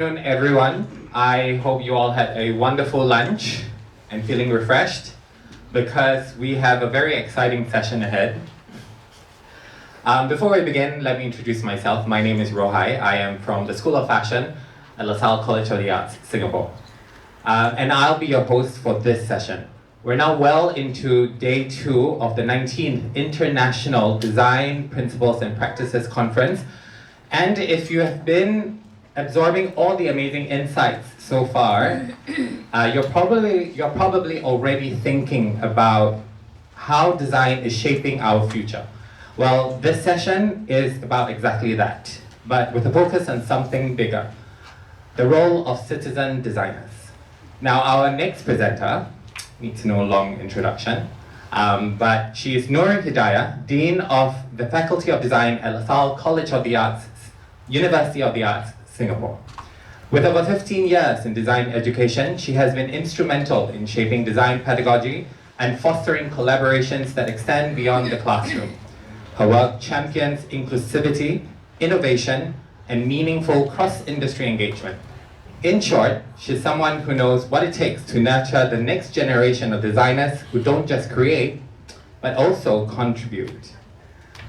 Good afternoon, everyone. I hope you all had a wonderful lunch and feeling refreshed because we have a very exciting session ahead. Before we begin, let me introduce myself. My name is Rohai. I am from the School of Fashion at LaSalle College of the Arts, Singapore. And I'll be your host for this session. We're now well into day 2 of the 19th International Design Principles and Practices Conference. And if you have been absorbing all the amazing insights so far, you're probably already thinking about how design is shaping our future. Well, this session is about exactly that, but with a focus on something bigger, the role of citizen designers. Now, our next presenter needs no long introduction, but she is Nur Hidayah, Dean of the Faculty of Design at LaSalle College of the Arts, University of the Arts, Singapore. With over 15 years in design education, she has been instrumental in shaping design pedagogy and fostering collaborations that extend beyond the classroom. Her work champions inclusivity, innovation, and meaningful cross-industry engagement. In short, she's someone who knows what it takes to nurture the next generation of designers who don't just create, but also contribute.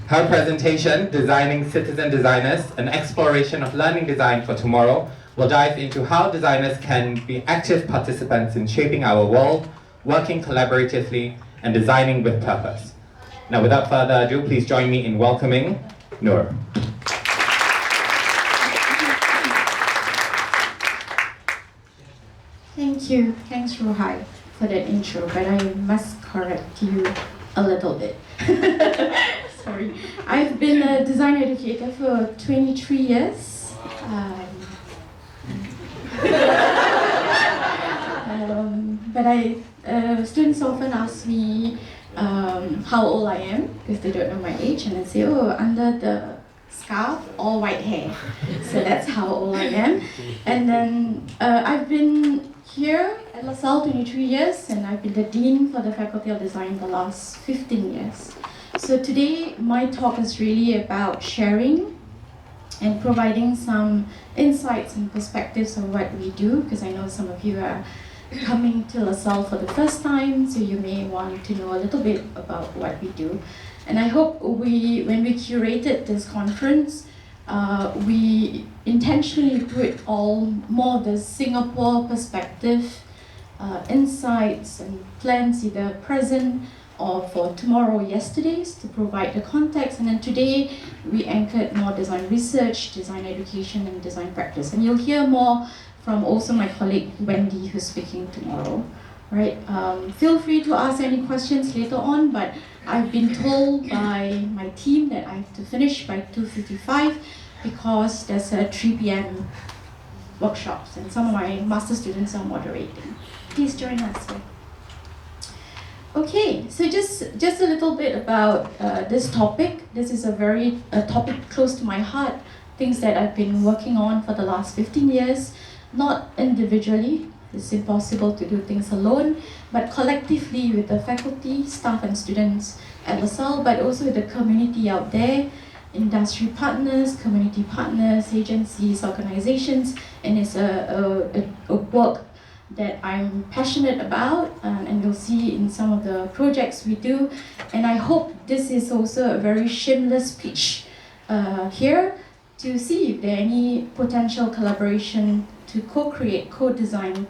Her presentation, Designing Citizen Designers, an exploration of learning design for tomorrow, will dive into how designers can be active participants in shaping our world, working collaboratively, and designing with purpose. Now, without further ado, please join me in welcoming Nur. Thank you. Thanks, Rohai, for that intro, but I must correct you a little bit. Sorry. I've been a design educator for 23 years. But students often ask me how old I am, because they don't know my age, and I say, oh, under the scarf, all white hair. So that's how old I am. And then I've been here at LaSalle 23 years, and I've been the Dean for the Faculty of Design the last 15 years. So today, my talk is really about sharing and providing some insights and perspectives of what we do, because I know some of you are coming to LaSalle for the first time, so you may want to know a little bit about what we do. And I hope when we curated this conference, we intentionally put all more the Singapore perspective, insights and plans, either present or for tomorrow, yesterday's, to provide the context. And then today, we anchored more design research, design education, and design practice. And you'll hear more from also my colleague, Wendy, who's speaking tomorrow. Right? Feel free to ask any questions later on, but I've been told by my team that I have to finish by 2:55 because there's a 3 p.m. workshops, and some of my master students are moderating. Please join us. Okay, so just a little bit about this topic. This is a topic close to my heart, things that I've been working on for the last 15 years, not individually. It's impossible to do things alone, but collectively with the faculty, staff, and students at LaSalle, but also with the community out there, industry partners, community partners, agencies, organizations, and it's a work that I'm passionate about, and you'll see in some of the projects we do. And I hope this is also a very shameless pitch here to see if there are any potential collaboration to co-create, co-design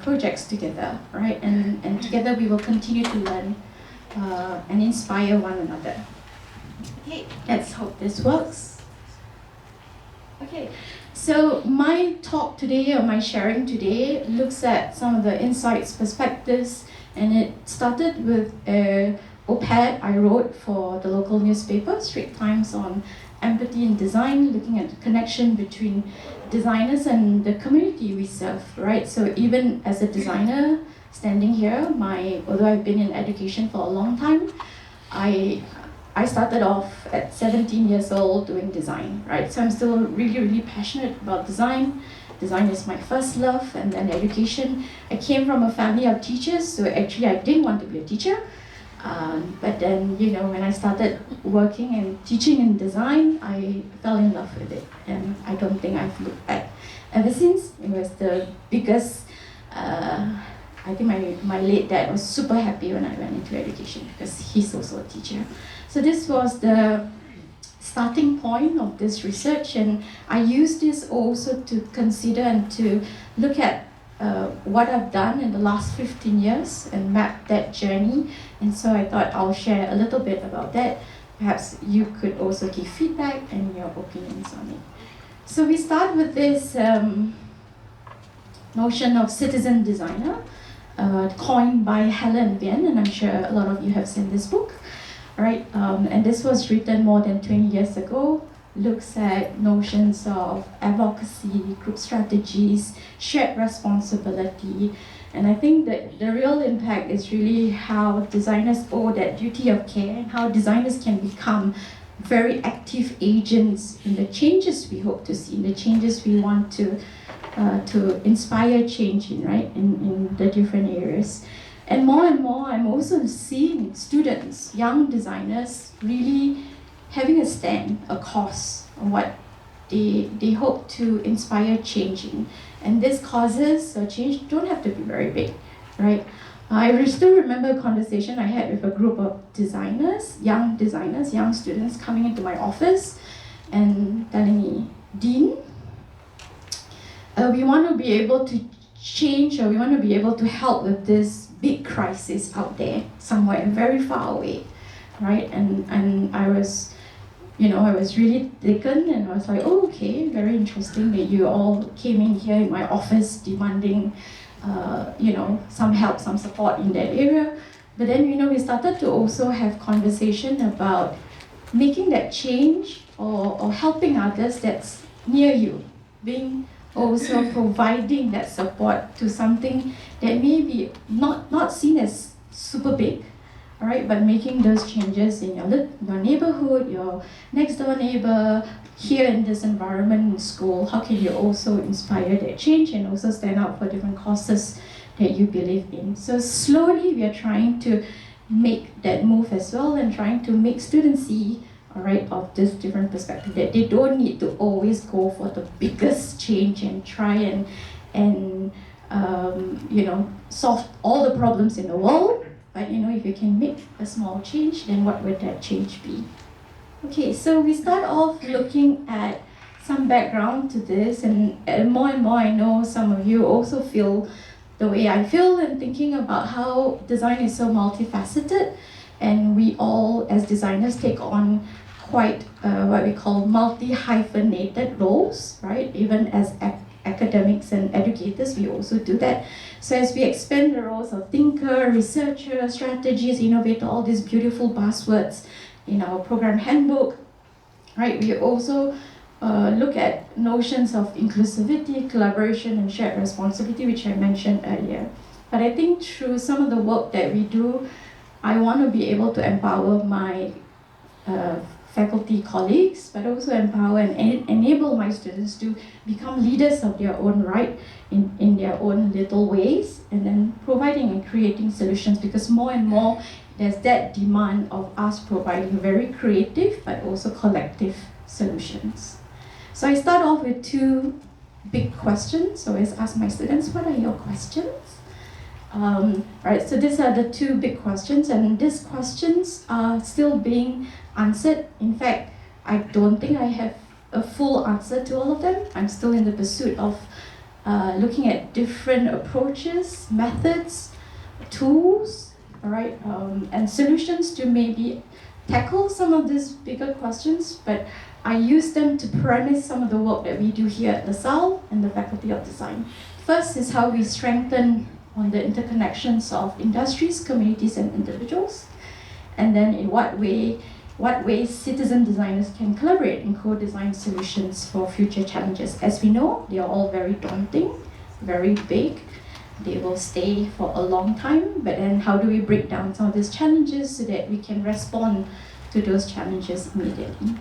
projects together, right? And together we will continue to learn and inspire one another. Okay, let's hope this works. Okay. So my talk today, or my sharing today, looks at some of the insights, perspectives, and it started with an op-ed I wrote for the local newspaper, Straits Times, on empathy in design, looking at the connection between designers and the community we serve, right? So even as a designer standing here, although I've been in education for a long time, I started off at 17 years old doing design, right? So I'm still really, really passionate about design. Design is my first love, and then education. I came from a family of teachers, so actually I didn't want to be a teacher. But then, when I started working and teaching in design, I fell in love with it. And I don't think I've looked back. ever since. It was the biggest, I think my late dad was super happy when I went into education because he's also a teacher. So this was the starting point of this research, and I use this also to consider and to look at what I've done in the last 15 years and map that journey. And so I thought I'll share a little bit about that. Perhaps you could also give feedback and your opinions on it. So we start with this notion of citizen designer, coined by Helen Bien, and I'm sure a lot of you have seen this book, right? And this was written more than 20 years ago, looks at notions of advocacy, group strategies, shared responsibility, and I think that the real impact is really how designers owe that duty of care and how designers can become very active agents in the changes we hope to see, in the changes we want to inspire change in, right, in the different areas. And more, I'm also seeing students, young designers, really having a stand, a cause on what they hope to inspire change in. And these causes or change don't have to be very big, right? I still remember a conversation I had with a group of designers, young students coming into my office and telling me, Dean, we want to be able to change, or we want to be able to help with this big crisis out there, somewhere very far away, right? And I was really taken, and I was like, oh, okay, very interesting that you all came in here in my office demanding, some help, some support in that area. But then, we started to also have conversation about making that change or helping others that's near you, being also providing that support to something that may be not seen as super big, all right, but making those changes in your neighborhood, your next door neighbor, here in this environment in school. How can you also inspire that change and also stand up for different causes that you believe in? So slowly we are trying to make that move as well, and trying to make students see, all right, of this different perspective, that they don't need to always go for the biggest change and try and solve all the problems in the world. But if you can make a small change, then what would that change be? Okay, so we start off looking at some background to this, and more I know some of you also feel the way I feel, and thinking about how design is so multifaceted, and we all as designers take on quite what we call multi-hyphenated roles, right? Even as academics and educators, we also do that. So as we expand the roles of thinker, researcher, strategist, innovator, all these beautiful buzzwords in our program handbook, right? We also look at notions of inclusivity, collaboration, and shared responsibility, which I mentioned earlier. But I think through some of the work that we do, I want to be able to empower my faculty colleagues, but also empower and enable my students to become leaders of their own right in their own little ways, and then providing and creating solutions, because more and more there's that demand of us providing very creative but also collective solutions. So I start off with two big questions. So I always ask my students, what are your questions? Right, so these are the two big questions, and these questions are still being answered. In fact, I don't think I have a full answer to all of them. I'm still in the pursuit of looking at different approaches, methods, tools, all right, and solutions to maybe tackle some of these bigger questions, but I use them to premise some of the work that we do here at LASALLE and the Faculty of Design. First is how we strengthen on the interconnections of industries, communities, and individuals, and then in what ways citizen designers can collaborate and co-design solutions for future challenges. As we know, they are all very daunting, very big. They will stay for a long time, but then how do we break down some of these challenges so that we can respond to those challenges immediately?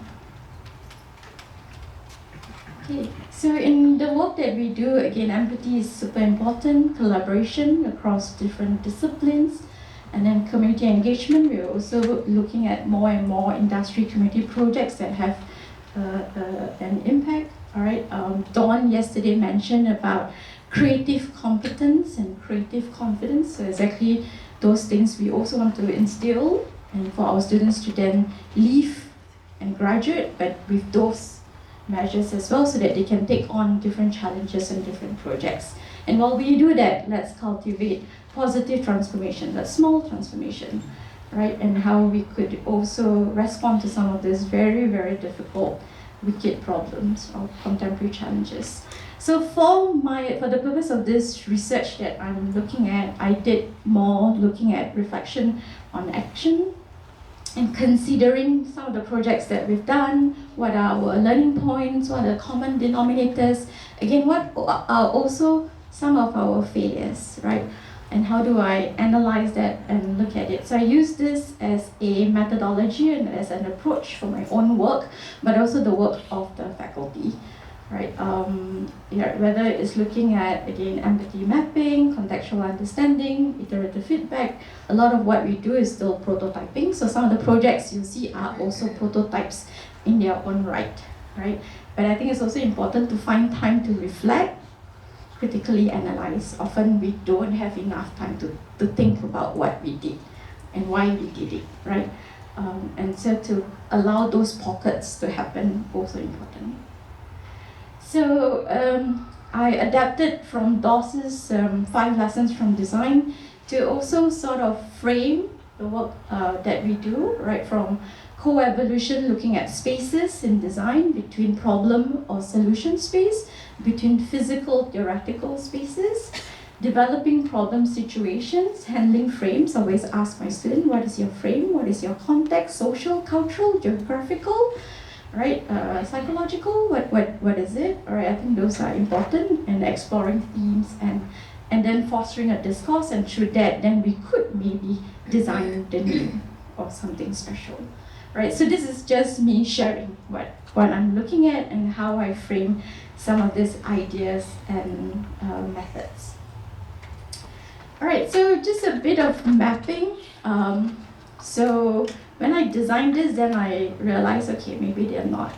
Okay, so in the work that we do, again, empathy is super important, collaboration across different disciplines, and then community engagement. We're also looking at more and more industry community projects that have an impact. All right, Dawn yesterday mentioned about creative competence and creative confidence. So exactly those things we also want to instill and for our students to then leave and graduate, but with those measures as well so that they can take on different challenges and different projects. And while we do that, let's cultivate positive transformation, that small transformation, right? And how we could also respond to some of these very, very difficult, wicked problems or contemporary challenges. So for the purpose of this research that I'm looking at, I did more looking at reflection on action and considering some of the projects that we've done, what are our learning points, what are the common denominators, again, what are also some of our failures, right? And how do I analyze that and look at it? So I use this as a methodology and as an approach for my own work, but also the work of the faculty, right? Whether it's looking at, again, empathy mapping, contextual understanding, iterative feedback, a lot of what we do is still prototyping. So some of the projects you see are also prototypes in their own right? But I think it's also important to find time to reflect, critically analyze. Often we don't have enough time to think about what we did and why we did it, right? And so to allow those pockets to happen, also important. So I adapted from Dawes' 5 lessons from design to also sort of frame the work that we do, right? From co-evolution, looking at spaces in design between problem or solution space, between physical, theoretical spaces, developing problem situations, handling frames. I always ask my student, what is your frame? What is your context? Social, cultural, geographical, right? Psychological, what is it? All right, I think those are important, and exploring themes and then fostering a discourse, and through that, then we could maybe design the new or something special. Right, so this is just me sharing what I'm looking at and how I frame some of these ideas and methods. All right, so just a bit of mapping. So when I designed this, then I realized, okay, maybe they're not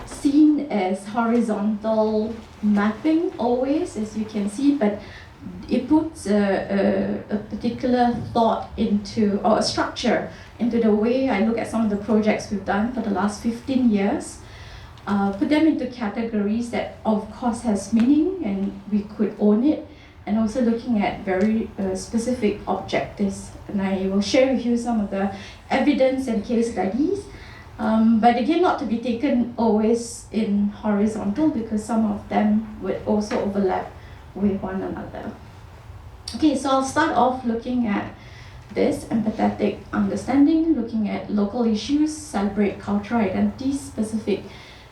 seen as horizontal mapping always, as you can see, but it puts a particular thought into, or a structure into the way I look at some of the projects we've done for the last 15 years, put them into categories that of course has meaning and we could own it, and also looking at very specific objectives. And I will share with you some of the evidence and case studies, but again, not to be taken always in horizontal, because some of them would also overlap with one another. Okay, so I'll start off looking at this empathetic understanding, looking at local issues, celebrate cultural identity, specific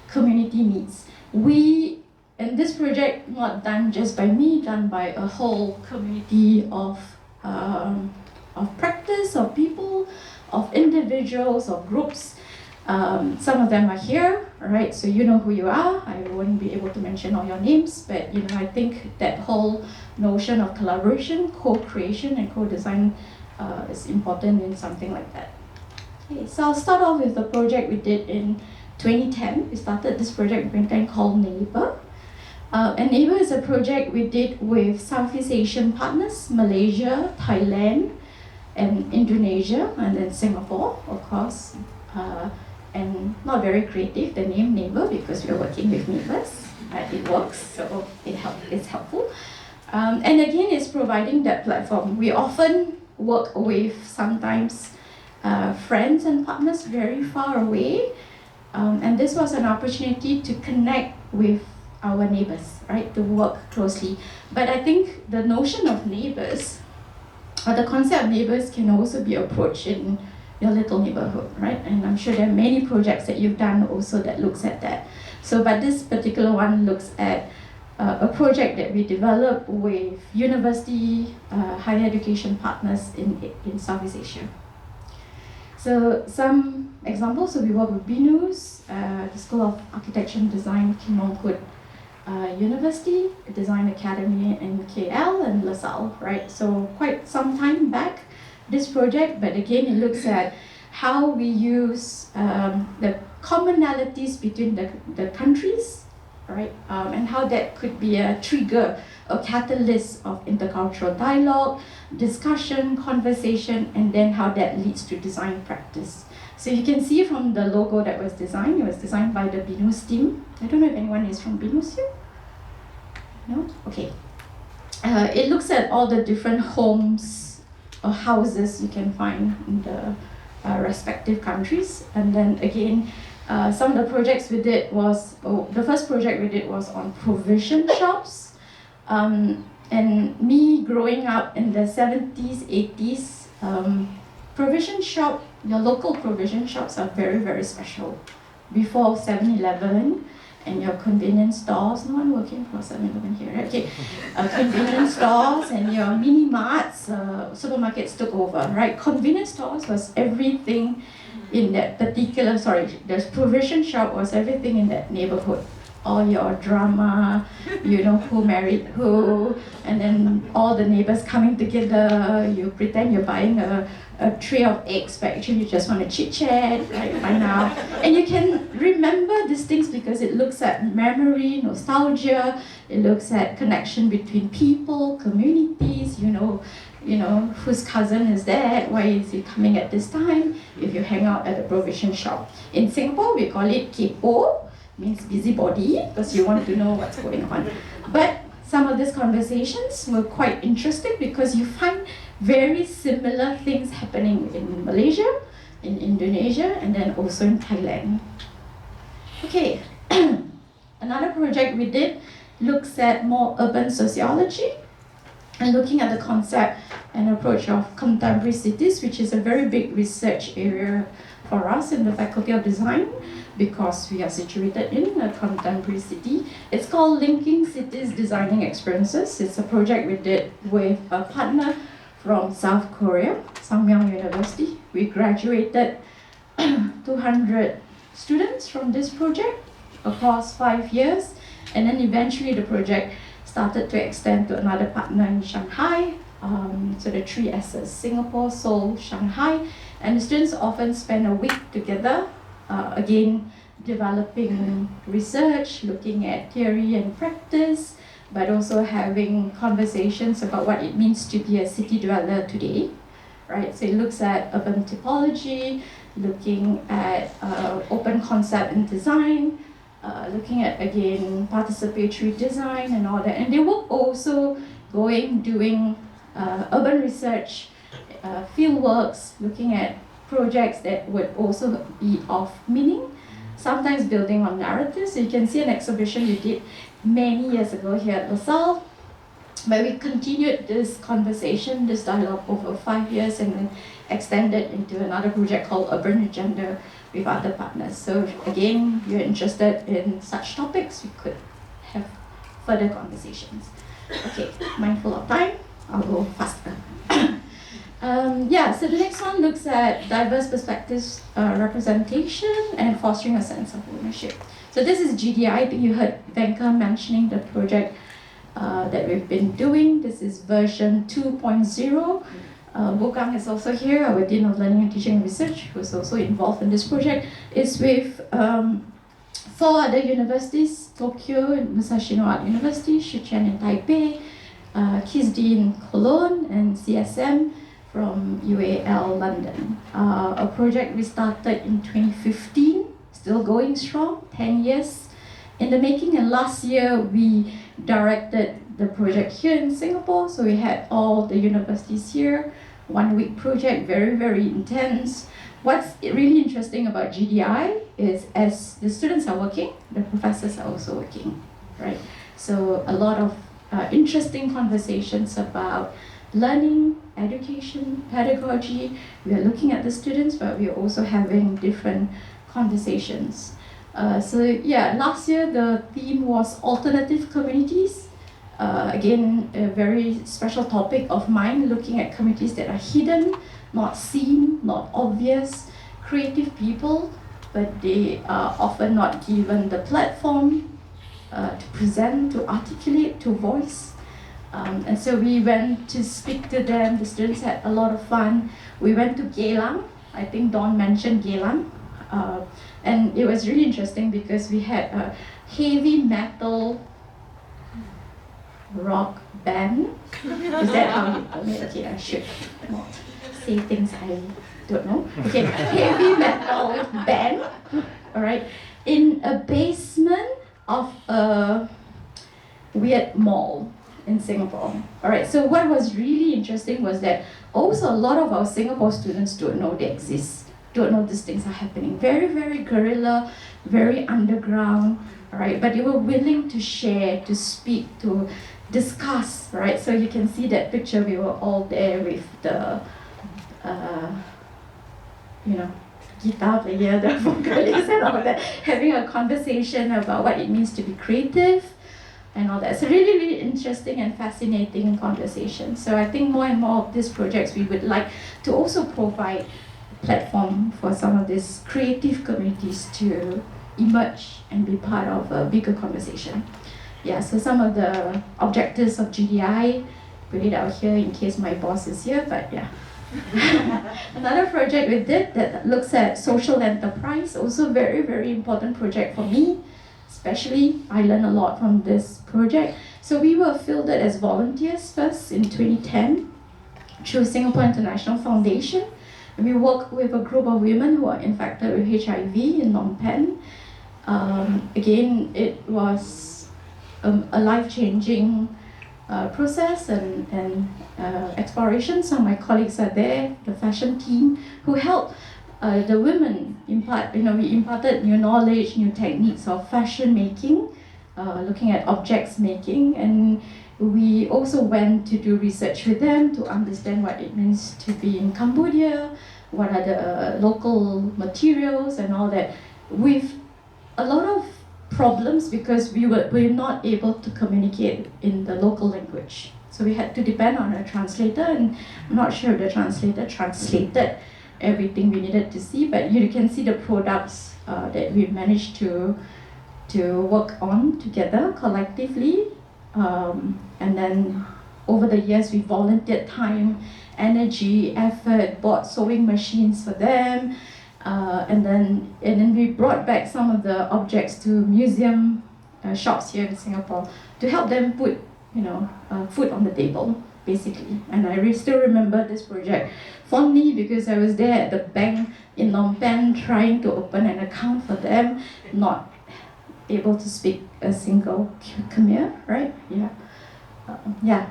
community needs. We, in this project, not done just by me, done by a whole community of practice, of people, of individuals, of groups. Some of them are here, right? So you know who you are. I won't be able to mention all your names, but I think that whole notion of collaboration, co-creation, and co-design is important in something like that. Okay, so I'll start off with the project we did in 2010. We started this project in 2010 called Neighbor. And Neighbor is a project we did with Southeast Asian partners, Malaysia, Thailand, and Indonesia, and then Singapore, of course. And not very creative, the name Neighbor, because we're working with neighbors, but it works, so it's helpful. And again, it's providing that platform. We often work with sometimes friends and partners very far away, and this was an opportunity to connect with our neighbors, right, to work closely. But I think the notion of neighbors, or the concept of neighbors, can also be approached in your little neighborhood, right? And I'm sure there are many projects that you've done also that looks at that. So, but this particular one looks at a project that we developed with university, higher education partners in Southeast Asia. So some examples, so we work with BNUS, the School of Architecture and Design, Kim Mong-Kut University, a design academy in KL, and LASALLE, right? So quite some time back, this project, but again, it looks at how we use the commonalities between the countries, right? And how that could be a trigger, a catalyst of intercultural dialogue, discussion, conversation, and then how that leads to design practice. So you can see from the logo that was designed, it was designed by the BINUS team. I don't know if anyone is from BINUS here? No? Okay. It looks at all the different homes or houses you can find in the respective countries. And then again, some of the projects we did was, the first project we did was on provision shops. And me growing up in the 70s, 80s, provision shop, your local provision shops are very, very special. Before 7-Eleven and your convenience stores, no one working for 7-Eleven here, right? Okay. Convenience stores and your mini marts, supermarkets took over, right? Convenience stores was everything in that particular, the provision shop was everything in that neighborhood. All your drama, you know, who married who, and then all the neighbors coming together, you pretend you're buying a tray of eggs, but actually you just want to chit-chat, right, by now. And you can remember these things because it looks at memory, nostalgia, it looks at connection between people, communities, you know, whose cousin is that, why is he coming at this time, if you hang out at a provision shop. In Singapore, we call it kepo, means busybody, because you want to know what's going on. But some of these conversations were quite interesting because you find very similar things happening in Malaysia, in Indonesia, and then also in Thailand. Okay, another project we did looks at more urban sociology and looking at the concept and approach of contemporary cities, which is a very big research area for us in the Faculty of Design, because we are situated in a contemporary city. It's called Linking Cities Designing Experiences. It's a project we did with a partner from South Korea, Sangmyang University. We graduated 200 students from this project across 5 years, and then eventually the project started to extend to another partner in Shanghai. So the 3 S's, Singapore, Seoul, Shanghai, and the students often spend a week together, again, developing research, looking at theory and practice, but also having conversations about what it means to be a city dweller today, right? So it looks at urban typology, looking at open concept and design, looking at, again, participatory design and all that. And they were also doing urban research, field works, looking at projects that would also be of meaning, sometimes building on narratives. So you can see an exhibition we did many years ago here at LaSalle, where we continued this conversation, this dialogue over 5 years, and then extended into another project called Urban Agenda with other partners. So again, if you're interested in such topics, we could have further conversations. Okay, mindful of time, I'll go faster. So the next one looks at diverse perspectives, representation, and fostering a sense of ownership. So this is GDI. I think you heard Bakar mentioning the project that we've been doing. This is version 2.0. Bakar is also here, our Dean of Learning and Teaching and Research, who's also involved in this project. It's with 4 other universities, Tokyo, Musashino Art University, Shichuan in Taipei, KISD in Cologne, and CSM from UAL London. A project we started in 2015, still going strong, 10 years in the making, and last year we directed the project here in Singapore, so we had all the universities here, 1 week project, very, very intense. What's really interesting about GDI is as the students are working, the professors are also working, right? So a lot of interesting conversations about learning, education, pedagogy. We are looking at the students, but we are also having different conversations. Last year the theme was alternative communities. Again, a very special topic of mine, looking at communities that are hidden, not seen, not obvious, creative people, but they are often not given the platform to present, to articulate, to voice. And so we went to speak to them. The students had a lot of fun. We went to Geylang. I think Dawn mentioned Geylang. And it was really interesting because we had a heavy metal rock band. Is that how you call it? Okay, I should not say things I don't know. Okay, heavy metal band, all right, in a basement of a weird mall in Singapore. All right, so what was really interesting was that also a lot of our Singapore students don't know they exist, don't know these things are happening. Very, very guerrilla, very underground, all right, but they were willing to share, to speak, to discuss, right? So you can see that picture, we were all there with the, guitar player, the vocalist and all that, having a conversation about what it means to be creative and all that. So really, really interesting and fascinating conversation. So I think more and more of these projects, we would like to also provide a platform for some of these creative communities to emerge and be part of a bigger conversation. Yeah, so some of the objectives of GDI, put it out here in case my boss is here, but yeah. Another project we did that looks at social enterprise, also very, very important project for me, especially I learned a lot from this project. So we were fielded as volunteers first in 2010 through Singapore International Foundation. And we worked with a group of women who are infected with HIV in Phnom Penh. Again, it was a life-changing process and exploration. Some of my colleagues are there, the fashion team, who helped the women impart, we imparted new knowledge, new techniques of fashion making, looking at objects making, and we also went to do research with them to understand what it means to be in Cambodia, what are the local materials and all that, with a lot of problems because we're not able to communicate in the local language. So we had to depend on a translator, and I'm not sure if the translator translated everything we needed to see, but you can see the products that we managed to work on together collectively. And then over the years, we volunteered time, energy, effort, bought sewing machines for them, and then we brought back some of the objects to museum shops here in Singapore to help them put food on the table, basically. And I still remember this project fondly because I was there at the bank in Phnom Penh trying to open an account for them, not able to speak a single Khmer, right? Yeah,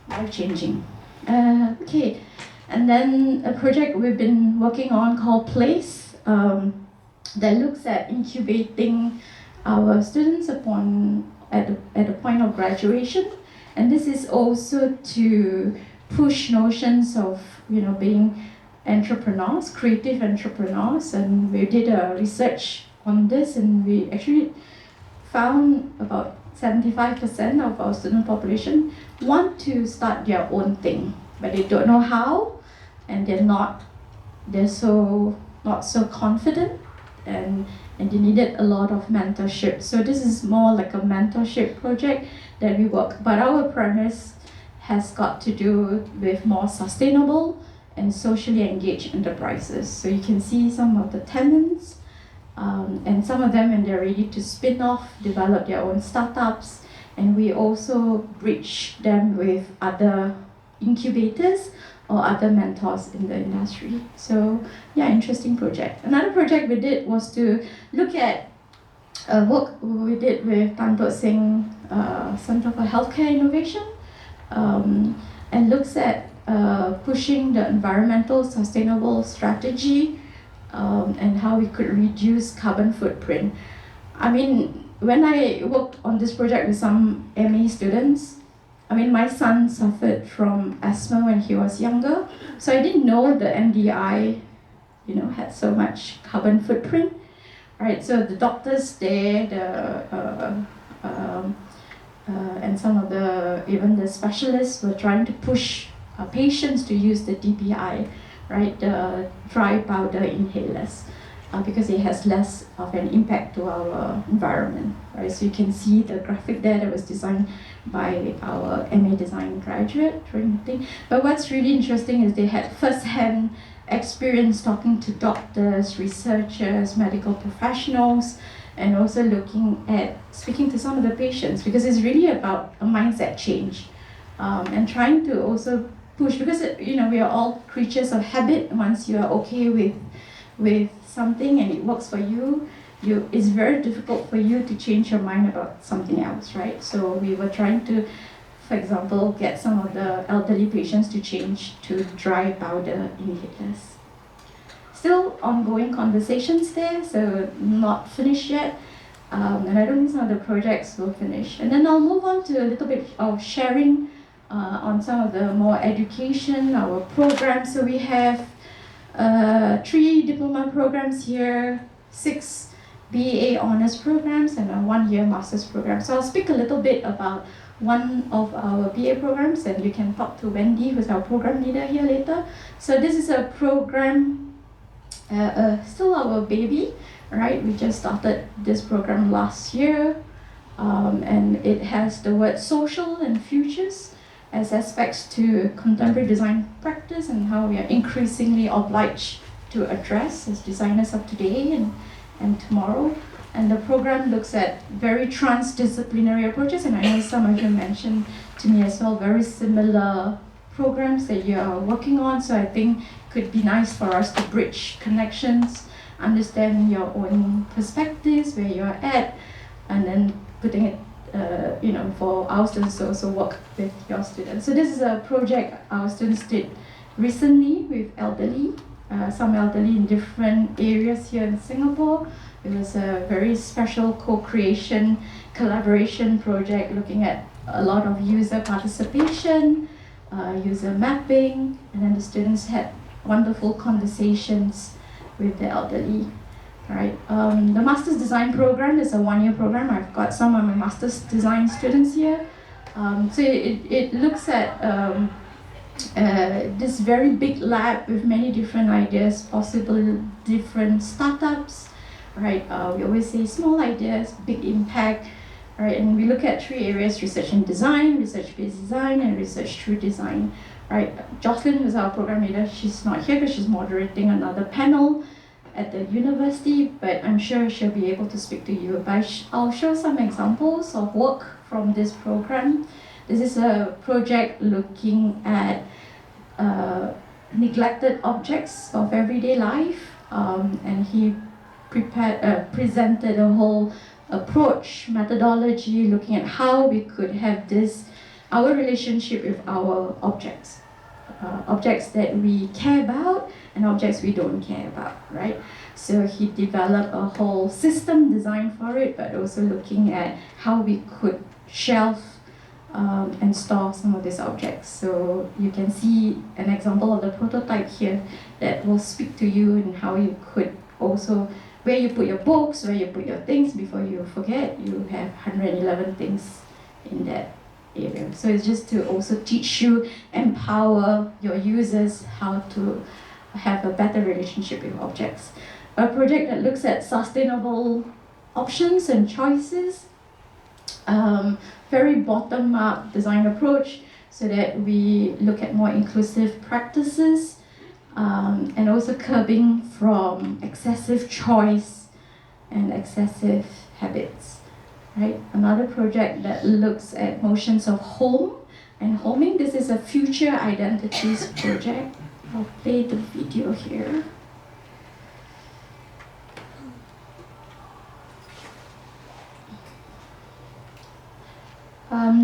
life-changing. Okay, and then a project we've been working on called Place, that looks at incubating our students at the point of graduation. And this is also to push notions of being entrepreneurs, creative entrepreneurs. And we did a research on this, and we actually found about 75% of our student population want to start their own thing, but they don't know how, and they're not so confident, and they needed a lot of mentorship. So this is more like a mentorship project that we work, but our premise has got to do with more sustainable and socially engaged enterprises. So you can see some of the tenants, and some of them, when they're ready to spin off, develop their own startups, and we also bridge them with other incubators or other mentors in the industry. So yeah, interesting project. Another project we did was to look at work we did with Tan Tock Seng Center for Healthcare Innovation, and looks at pushing the environmental sustainable strategy, and how we could reduce carbon footprint. I mean, when I worked on this project with some MA students, my son suffered from asthma when he was younger, so I didn't know the MDI, had so much carbon footprint. Right, so the doctors there, and some of even the specialists were trying to push patients to use the DPI, right, the dry powder inhalers, because it has less of an impact to our environment, right? So you can see the graphic there that was designed by our MA design graduate during the thing. But what's really interesting is they had first-hand experience talking to doctors, researchers, medical professionals, and also looking at speaking to some of the patients, because it's really about a mindset change, and trying to also push, because we are all creatures of habit. Once you are okay with something and it works for you, it's very difficult for you to change your mind about something else, right? So we were trying to, for example, get some of the elderly patients to change to dry powder inhalers. Still ongoing conversations there, so not finished yet. And I don't think some of the projects will finish. And then I'll move on to a little bit of sharing on some of the more education, our programs. So we have 3 diploma programs here, 6 BA honors programs, and a 1-year master's program. So I'll speak a little bit about one of our BA programs, and you can talk to Wendy, who's our program leader here later. So this is a program, still our baby, right? We just started this program last year, and it has the word social and futures as aspects to contemporary design practice and how we are increasingly obliged to address as designers of today and tomorrow. And the program looks at very transdisciplinary approaches, and I know some of you mentioned to me as well very similar programs that you are working on, so I think it could be nice for us to bridge connections, understand your own perspectives, where you're at, and then putting it for our students to also work with your students. So this is a project our students did recently with elderly, some elderly in different areas here in Singapore. It was a very special co-creation, collaboration project looking at a lot of user participation, user mapping, and then the students had wonderful conversations with the elderly. Right. The Master's Design program is a 1-year program. I've got some of my Master's Design students here. So it looks at this very big lab with many different ideas, possible different startups, right? We always say small ideas, big impact, right? And we look at 3 areas: research and design, research-based design, and research through design, right? Jocelyn, who's our program leader, she's not here because she's moderating another panel at the university, but I'm sure she'll be able to speak to you. But I'll show some examples of work from this program. This is a project looking at neglected objects of everyday life, and he presented a whole approach, methodology, looking at how we could have our relationship with our objects. Objects that we care about and objects we don't care about, right? So he developed a whole system design for it, but also looking at how we could shelf and store some of these objects. So you can see an example of the prototype here that will speak to you and how you could also, where you put your books, where you put your things before you forget. You have 111 things in that area. So it's just to also teach you, empower your users how to have a better relationship with objects. A project that looks at sustainable options and choices, very bottom-up design approach, so that we look at more inclusive practices, and also curbing from excessive choice and excessive habits. Right? Another project that looks at motions of home and homing. This is a future identities project. I'll play the video here.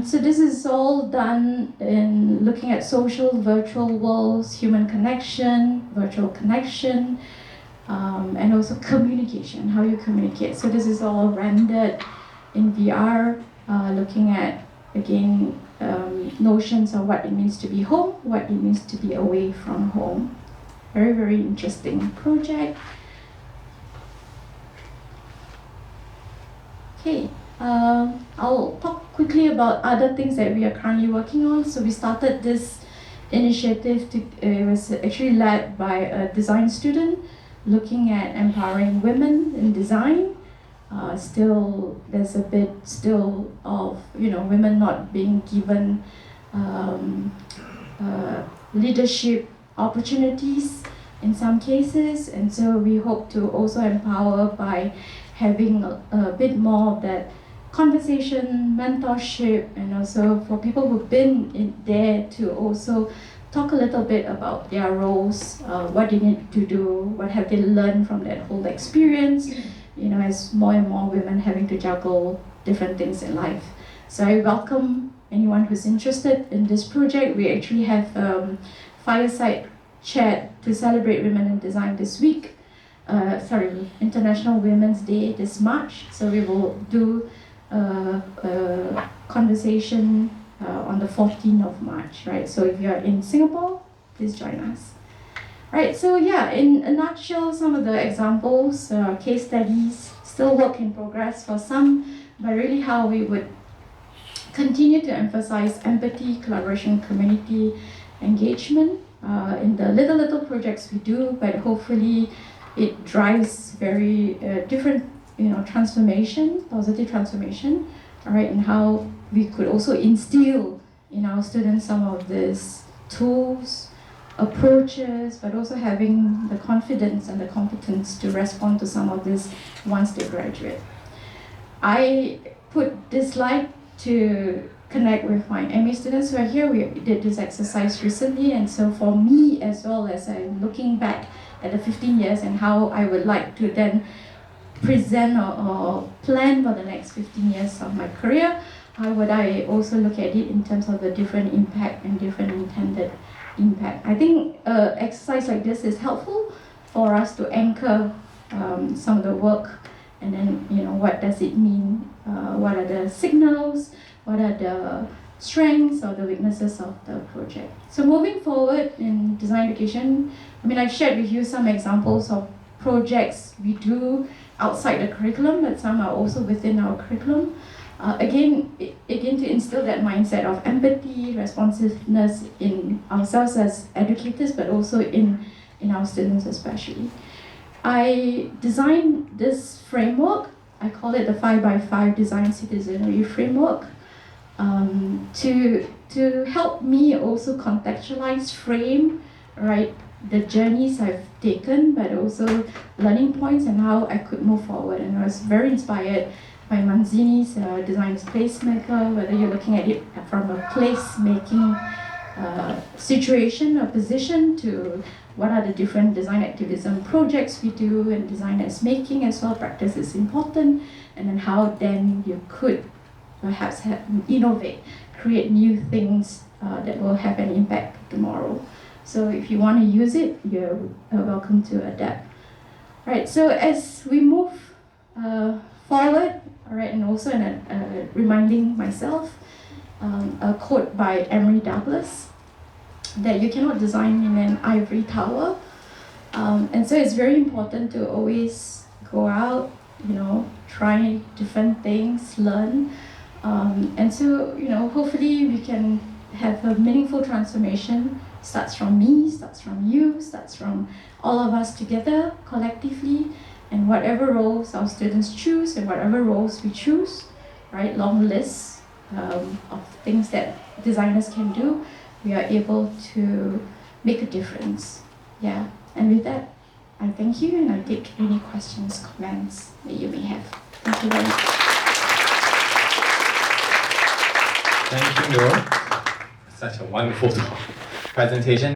So this is all done in looking at social, virtual worlds, human connection, virtual connection, and also communication, how you communicate. So this is all rendered in VR, looking at, again, notions of what it means to be home, what it means to be away from home. Very, very interesting project. Okay, I'll talk quickly about other things that we are currently working on. So we started this initiative, it was actually led by a design student looking at empowering women in design. There's a bit still of women not being given leadership opportunities, in some cases, and so we hope to also empower by having a bit more of that conversation, mentorship, and also for people who've been in there to also talk a little bit about their roles, what they need to do, what have they learned from that whole experience, as more and more women having to juggle different things in life. So I welcome anyone who's interested in this project. We actually have fireside chat to celebrate women in design this week. International Women's Day this March. So we will do a conversation on the 14th of March, right? So if you're in Singapore, please join us. Right, so yeah, in a nutshell, some of the examples, case studies, still work in progress for some, but really how we would continue to emphasize empathy, collaboration, community engagement in the little projects we do, but hopefully it drives very different, transformation, positive transformation, all right, and how we could also instill in our students some of these tools, approaches, but also having the confidence and the competence to respond to some of this once they graduate. I put this slide to connect with my MA students who are here. We did this exercise recently, and so for me as well as I'm looking back at the 15 years and how I would like to then present or plan for the next 15 years of my career, how would I also look at it in terms of the different impact and different intended impact. I think exercise like this is helpful for us to anchor some of the work, and then what does it mean, what are the signals, what are the strengths or the weaknesses of the project. So moving forward in design education, I've shared with you some examples of projects we do outside the curriculum, but some are also within our curriculum. Again, to instill that mindset of empathy, responsiveness in ourselves as educators, but also in our students especially. I designed this framework, I call it the 5x5 Design Citizenry Framework, to help me also contextualize, frame, right, the journeys I've taken, but also learning points and how I could move forward. And I was very inspired by Manzini's Design as Placemaker, whether you're looking at it from a placemaking situation or position to what are the different design activism projects we do, and design as making as well, practice is important, and then how then you could perhaps innovate, create new things that will have an impact tomorrow. So if you want to use it, you're welcome to adapt. Right, so as we move forward, all right, and also reminding myself, a quote by Emery Douglas, that you cannot design in an ivory tower. And so it's very important to always go out, try different things, learn. And so, hopefully we can have a meaningful transformation. Starts from me, starts from you, starts from all of us together, collectively, and whatever roles our students choose and whatever roles we choose, right, long lists of things that designers can do, we are able to make a difference. Yeah, and with that, I thank you and I take any questions, comments that you may have. Thank you very much. Thank you, Nur. Such a wonderful presentation.